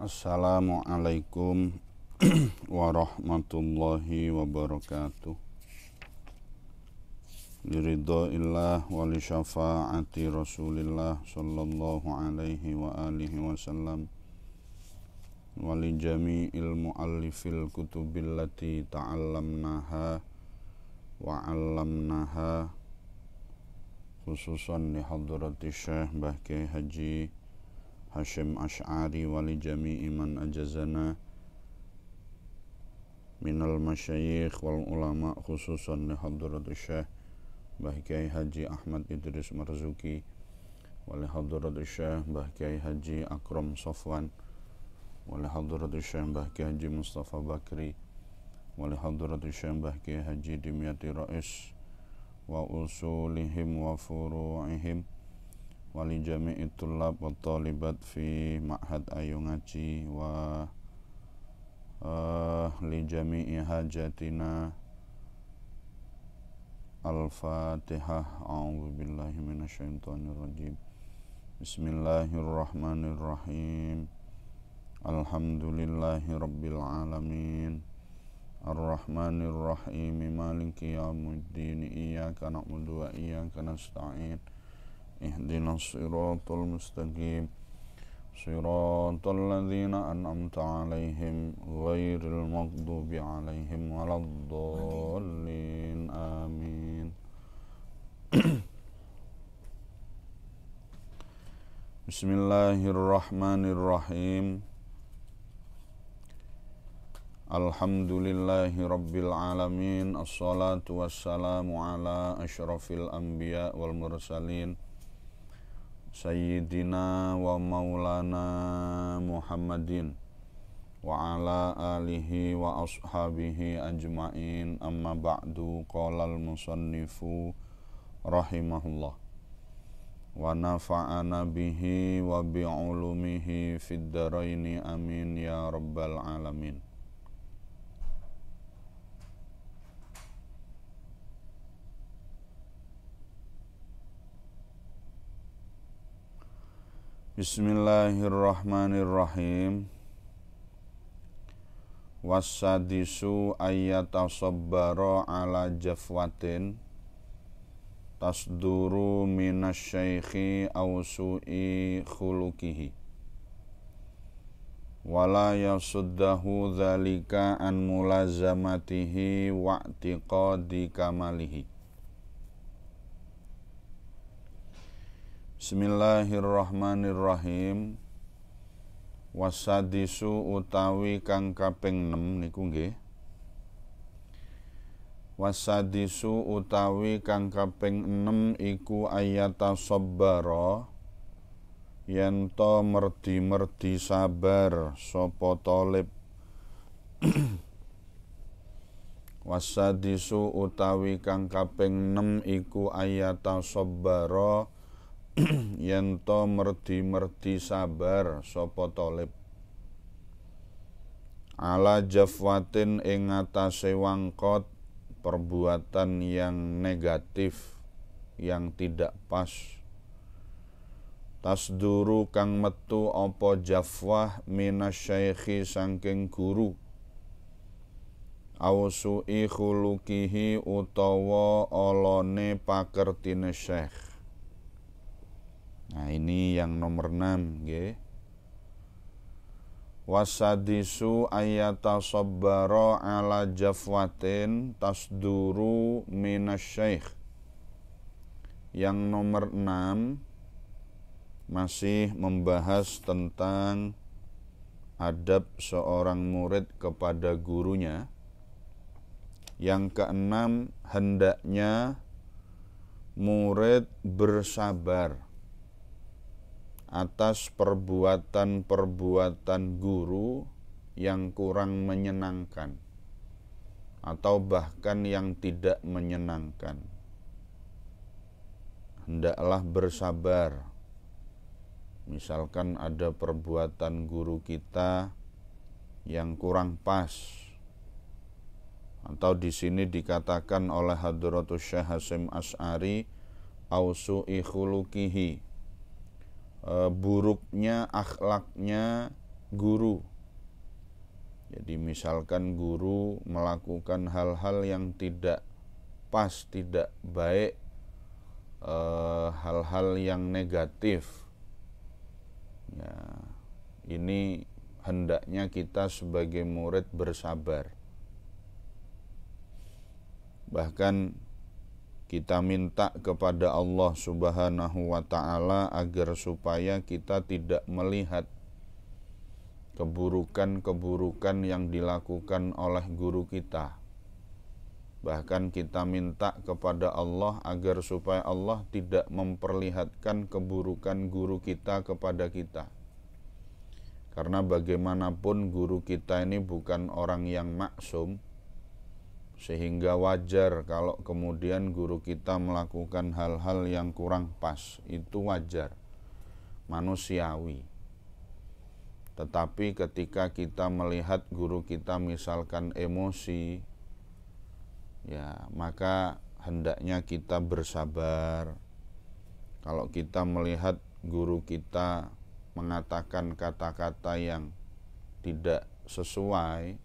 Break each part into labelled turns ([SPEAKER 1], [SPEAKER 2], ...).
[SPEAKER 1] Assalamualaikum warahmatullahi wabarakatuh. Liridhaillah wa li syafaati Rasulillah sallallahu alaihi wa alihi wasallam wa li jami'il muallifil kutubil lati ta'allamnaha wa 'allamnaha, khususan li hadrati Syekh Mbah Kiai Haji Hasyim Asy'ari wa li jami'i man ajazana minal masyayikh wal ulama, khususan li hadrati Syekh Mbah Kiai Haji Ahmad Idris Marzuki wa li hadrati Syekh Mbah Kiai Haji Akram Safwan wa li hadrati Syekh Mbah Kiai Haji Mustafa Bakri wa li hadrati Syekh Mbah Kiai Haji Dimyati Rais wa usulihim wa furu'ihim wa li jami'i tullab wa talibat fi ma'had Ayu Ngaji wa li jami'i hajatina. Al-Fatihah. A'udzu billahi minasyaitonir rajim. Bismillahirrahmanirrahim. Alhamdulillahi rabbil alamin. Ar-Rahmanir Rahim. Maliki yaumiddin. Iyyaka na'budu wa iyyaka nasta'in. Ihdinas siratal mustaqim. Siratal ladzina an'amta 'alaihim ghairil maghdubi 'alaihim waladdallin. Amin. Bismillahirrahmanirrahim. Alhamdulillahi rabbil alamin. Assalatu wassalamu ala asyrafil anbiya wal mursalin Sayyidina wa maulana Muhammadin wa ala alihi wa ashabihi ajma'in. Amma ba'du. Qala al-musannifu rahimahullah wa nafa'ana bihi wa bi'ulumihi fid dharaini amin ya rabbal alamin. Bismillahirrahmanirrahim. Wassadisu ayyatasabbara ala jafwatin tasduru minasyaikhi aw su'i khuluqihi wala yasuddahu dzalika an mulazamatihi wa i'tiqadi kamalihi. Bismillahirrahmanirrahim. Wasadisu utawi kang kaping 6 niku nggih. Wasadisu utawi kang kaping 6 iku ayatasabbara, yen to merdi-merdi sabar sapa talib. Wasadisu utawi kang kaping 6 iku ayatasabbara, yen to merdi-merdi sabar sapa talib. Ala jafwatin ing atase wangkot perbuatan yang negatif, yang tidak pas. Tasduru kang metu apa jafwah minasyaikhi saking guru. Awsu'i khuluqihi utawa olone pakertine syekh. Nah, ini yang nomor 6 nggih. Wasadisu ayatasabbara ala jafwatin tasduru minasyaikh. Yang nomor 6 masih membahas tentang adab seorang murid kepada gurunya. Yang keenam, hendaknya murid bersabar atas perbuatan-perbuatan guru yang kurang menyenangkan atau bahkan yang tidak menyenangkan. Hendaklah bersabar. Misalkan ada perbuatan guru kita yang kurang pas, atau di sini dikatakan oleh Hadratus Syekh Hasyim Asy'ari ausu'i khuluqihi, buruknya akhlaknya guru. Jadi misalkan guru melakukan hal-hal yang tidak pas, tidak baik, hal-hal yang negatif, ya, ini hendaknya kita sebagai murid bersabar. Bahkan kita minta kepada Allah Subhanahu wa ta'ala agar supaya kita tidak melihat keburukan-keburukan yang dilakukan oleh guru kita. Bahkan kita minta kepada Allah agar supaya Allah tidak memperlihatkan keburukan guru kita kepada kita. Karena bagaimanapun guru kita ini bukan orang yang maksum, sehingga wajar kalau kemudian guru kita melakukan hal-hal yang kurang pas. Itu wajar, manusiawi. Tetapi ketika kita melihat guru kita misalkan emosi, ya maka hendaknya kita bersabar. Kalau kita melihat guru kita mengatakan kata-kata yang tidak sesuai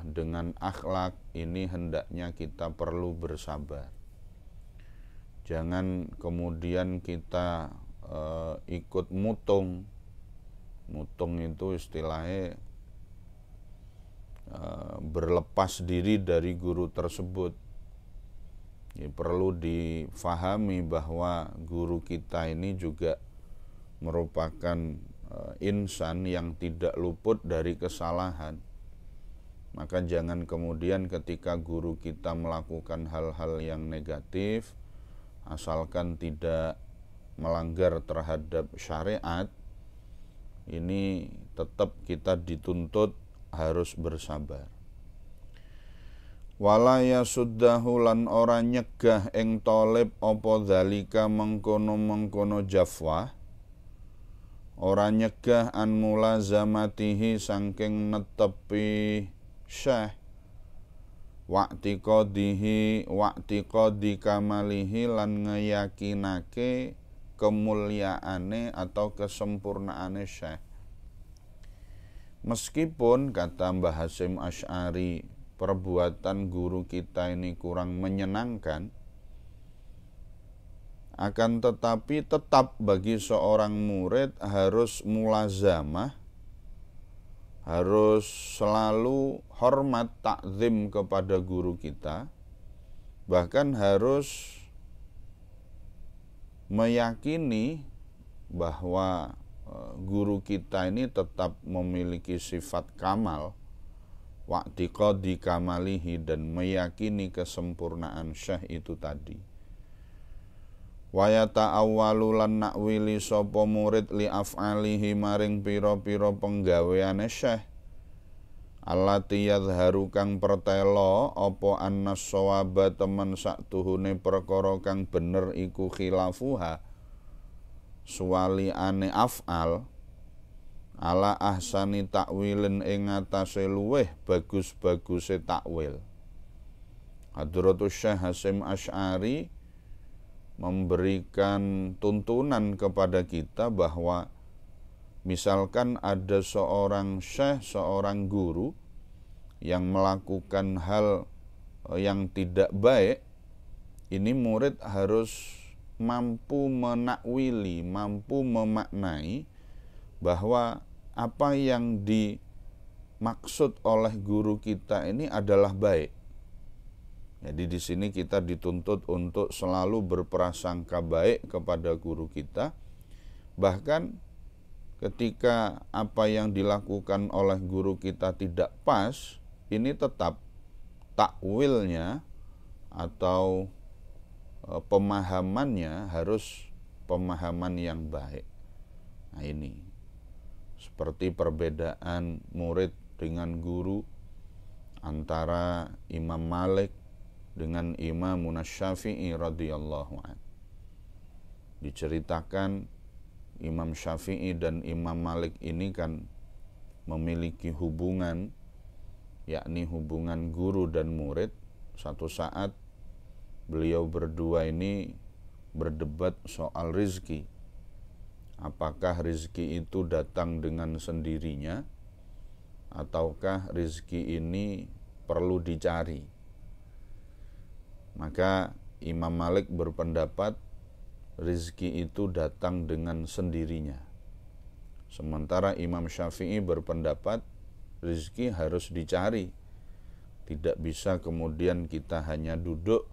[SPEAKER 1] dengan akhlak, ini hendaknya kita perlu bersabar. Jangan kemudian kita ikut mutung. Mutung itu istilahnya berlepas diri dari guru tersebut. Ya, perlu difahami bahwa guru kita ini juga merupakan insan yang tidak luput dari kesalahan. Maka jangan kemudian ketika guru kita melakukan hal-hal yang negatif, asalkan tidak melanggar terhadap syariat, ini tetap kita dituntut harus bersabar. Wala yasuddahu lan ora nyegah ing thalib apa dzalika mengkono-mengkono jafwah, ora nyegah an mulazamatihi saking netepi syekh, wa'tiqadihi wa'tiqadi kamalihi lan ngeyakinake kemuliaane atau kesempurnaane syekh. Meskipun kata Mbah Hasyim Asy'ari perbuatan guru kita ini kurang menyenangkan, akan tetapi tetap bagi seorang murid harus mulazamah, harus selalu hormat takzim kepada guru kita, bahkan harus meyakini bahwa guru kita ini tetap memiliki sifat kamal, wa'tiqadi kamalihi, dan meyakini kesempurnaan syekh itu tadi. Wa yata'awwalu lan nakwili sapa murid li af'alihi maring pira-pira penggaweane syekh, allati yadhharu kang pertelo apa annas shawaba temen saktuhune perkara kang bener iku khilafuha suwali ane af'al ala ahsani takwilin ing atase luweh bagus-baguse takwil. Hadratus Syekh Hasyim Asy'ari memberikan tuntunan kepada kita bahwa misalkan ada seorang syekh, seorang guru yang melakukan hal yang tidak baik, ini murid harus mampu menakwili, mampu memaknai bahwa apa yang dimaksud oleh guru kita ini adalah baik. Jadi di sini kita dituntut untuk selalu berprasangka baik kepada guru kita. Bahkan ketika apa yang dilakukan oleh guru kita tidak pas, ini tetap takwilnya atau pemahamannya harus pemahaman yang baik. Nah ini seperti perbedaan murid dengan guru antara Imam Malik dengan Imam Syafi'i radhiyallahu anhu. Diceritakan Imam Syafi'i dan Imam Malik ini kan memiliki hubungan, yakni hubungan guru dan murid. Satu saat beliau berdua ini berdebat soal rizki Apakah rizki itu datang dengan sendirinya ataukah rizki ini perlu dicari? Maka Imam Malik berpendapat rizki itu datang dengan sendirinya. Sementara Imam Syafi'i berpendapat rizki harus dicari. Tidak bisa kemudian kita hanya duduk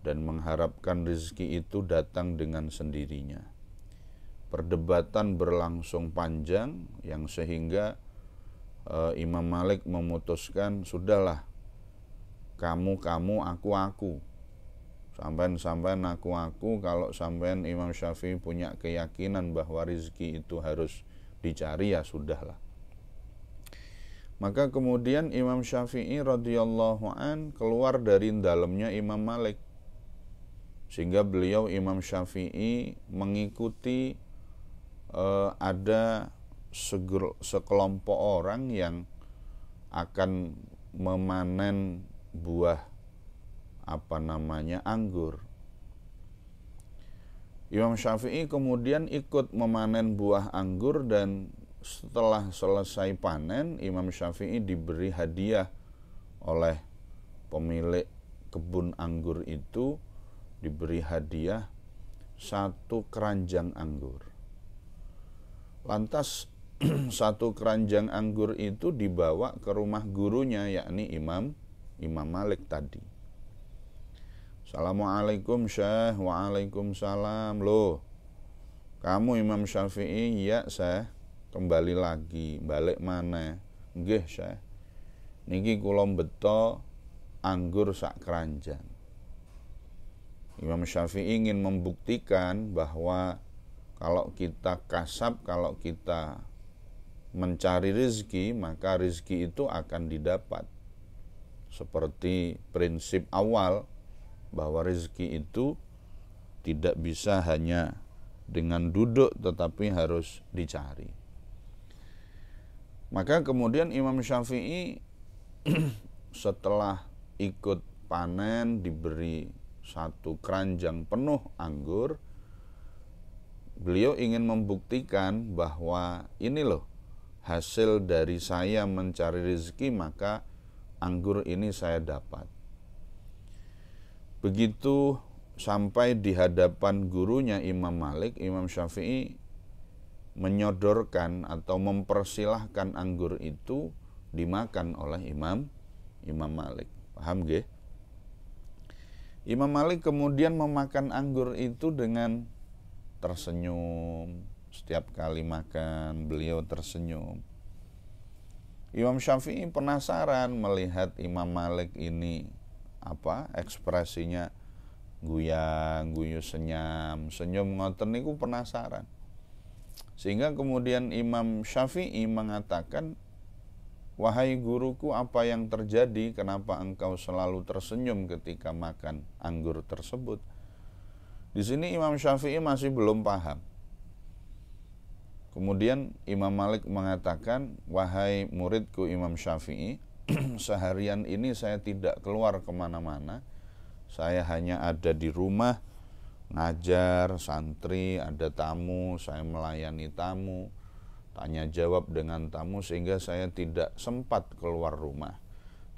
[SPEAKER 1] dan mengharapkan rizki itu datang dengan sendirinya. Perdebatan berlangsung panjang yang sehingga Imam Malik memutuskan, sudahlah, kamu aku, sampean aku. Kalau sampean Imam Syafi'i punya keyakinan bahwa rizki itu harus dicari, ya sudahlah. Maka kemudian Imam Syafi'i radhiyallahu an keluar dari dalamnya Imam Malik, sehingga beliau Imam Syafi'i mengikuti ada sekelompok orang yang akan memanen buah anggur. Imam Syafi'i kemudian ikut memanen buah anggur, dan setelah selesai panen Imam Syafi'i diberi hadiah oleh pemilik kebun anggur itu, diberi hadiah 1 keranjang anggur. Lantas 1 keranjang anggur itu dibawa ke rumah gurunya, yakni Imam Malik tadi. Assalamualaikum Syekh. Waalaikumsalam. Loh, kamu Imam Syafi'i? Ya Syekh, kembali lagi. Balik mana? Nggih Syekh, niki kula beto anggur sak keranjang. Imam Syafi'i ingin membuktikan bahwa kalau kita kasab, kalau kita mencari rezeki, maka rezeki itu akan didapat. Seperti prinsip awal bahwa rezeki itu tidak bisa hanya dengan duduk, tetapi harus dicari. Maka kemudian Imam Syafi'i setelah ikut panen diberi 1 keranjang penuh anggur, beliau ingin membuktikan bahwa ini loh hasil dari saya mencari rezeki, maka anggur ini saya dapat. Begitu sampai di hadapan gurunya Imam Malik, Imam Syafi'i menyodorkan atau mempersilahkan anggur itu dimakan oleh Imam Malik. Paham nggih? Imam Malik kemudian memakan anggur itu dengan tersenyum. Setiap kali makan beliau tersenyum. Imam Syafi'i penasaran melihat Imam Malik ini ekspresinya guyu senyum ngoten niku penasaran. Sehingga kemudian Imam Syafi'i mengatakan, wahai guruku, apa yang terjadi? Kenapa engkau selalu tersenyum ketika makan anggur tersebut? Di sini Imam Syafi'i masih belum paham. Kemudian Imam Malik mengatakan, wahai muridku Imam Syafi'i, seharian ini saya tidak keluar kemana-mana. Saya hanya ada di rumah, ngajar santri, ada tamu, saya melayani tamu, tanya jawab dengan tamu, sehingga saya tidak sempat keluar rumah.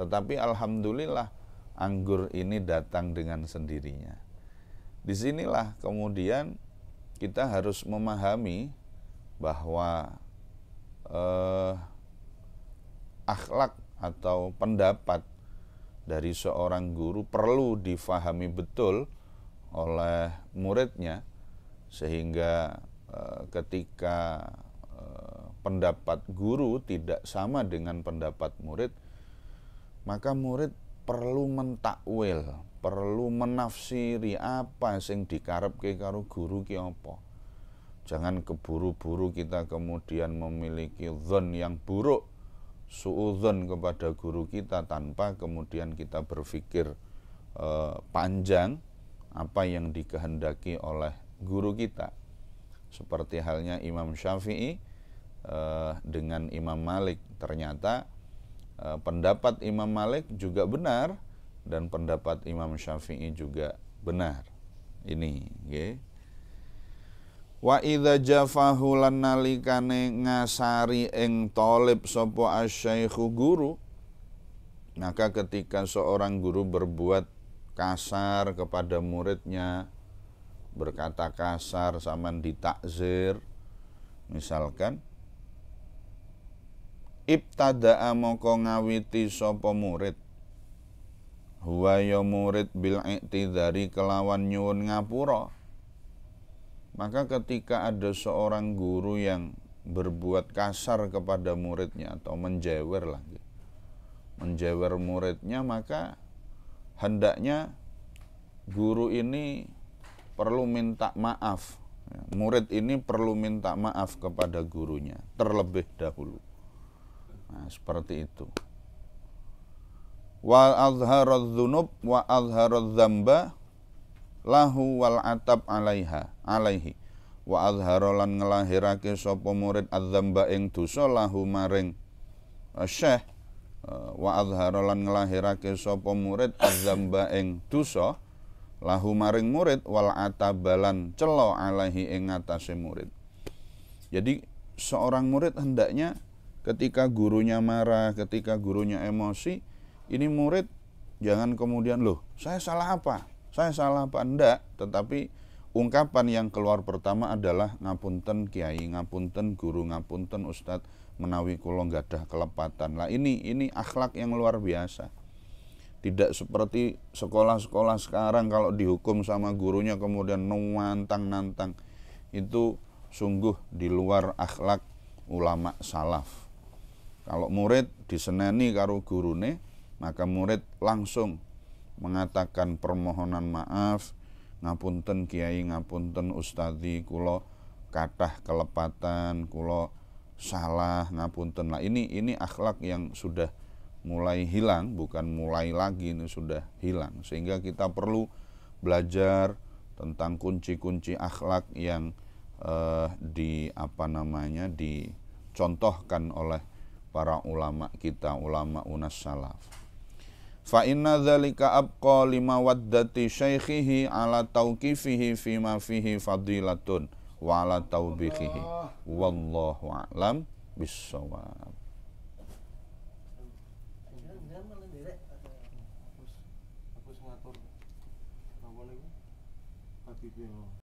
[SPEAKER 1] Tetapi alhamdulillah anggur ini datang dengan sendirinya. Disinilah kemudian kita harus memahami bahwa akhlak atau pendapat dari seorang guru perlu difahami betul oleh muridnya, sehingga ketika pendapat guru tidak sama dengan pendapat murid, maka murid perlu mentakwil, perlu menafsiri apa sing dikarepke karo guru ki apa. Jangan keburu-buru kita kemudian memiliki dzon yang buruk, suudzon kepada guru kita, tanpa kemudian kita berpikir panjang apa yang dikehendaki oleh guru kita. Seperti halnya Imam Syafi'i dengan Imam Malik, ternyata pendapat Imam Malik juga benar dan pendapat Imam Syafi'i juga benar. Ini, okay. Wa idza jafahu lan nalikane ngasari ing thalib sapa asyaikhu guru, maka ketika seorang guru berbuat kasar kepada muridnya, berkata kasar sampean ditakzir, misalkan ibtada'a moko ngawiti sapa murid, huwa ya murid bil i'tidari kelawan nyuwun ngapura. Maka ketika ada seorang guru yang berbuat kasar kepada muridnya atau menjewer lagi, menjewer muridnya, maka hendaknya guru ini perlu minta maaf. Murid ini perlu minta maaf kepada gurunya terlebih dahulu. Nah, seperti itu. Wa azharadz dzunub wa azharadz dzamba lahu wal atab alaihi wa azharolan ngelahirake sapa murid adzamba ing dosa lahu maring syekh, wa azharolan ngelahirake sapa murid adzamba ing dosa lahu maring murid wal atabalan celo alaihi ing atase murid. Jadi seorang murid hendaknya ketika gurunya marah, ketika gurunya emosi, ini murid jangan kemudian loh saya salah apa enggak, tetapi ungkapan yang keluar pertama adalah ngapunten kiai, ngapunten guru, ngapunten ustadz, menawi kula gadah kelepatan. Lah ini akhlak yang luar biasa. Tidak seperti sekolah-sekolah sekarang kalau dihukum sama gurunya kemudian nantang. Itu sungguh di luar akhlak ulama salaf. Kalau murid diseneni karo gurune, maka murid langsung mengatakan permohonan maaf, ngapunten kiai, ngapunten ustadzi, kula kathah kelepatan, kula salah, ngapunten. Lah ini akhlak yang sudah mulai hilang, bukan mulai lagi, ini sudah hilang. Sehingga kita perlu belajar tentang kunci-kunci akhlak yang dicontohkan oleh para ulama kita, ulama unas salaf. Fa inna dzalika abqa limawaddati syaikhihi ala tauqifihi fima fihi fadilatun wa ala taubihihi. Wallahu a'lam bissawab.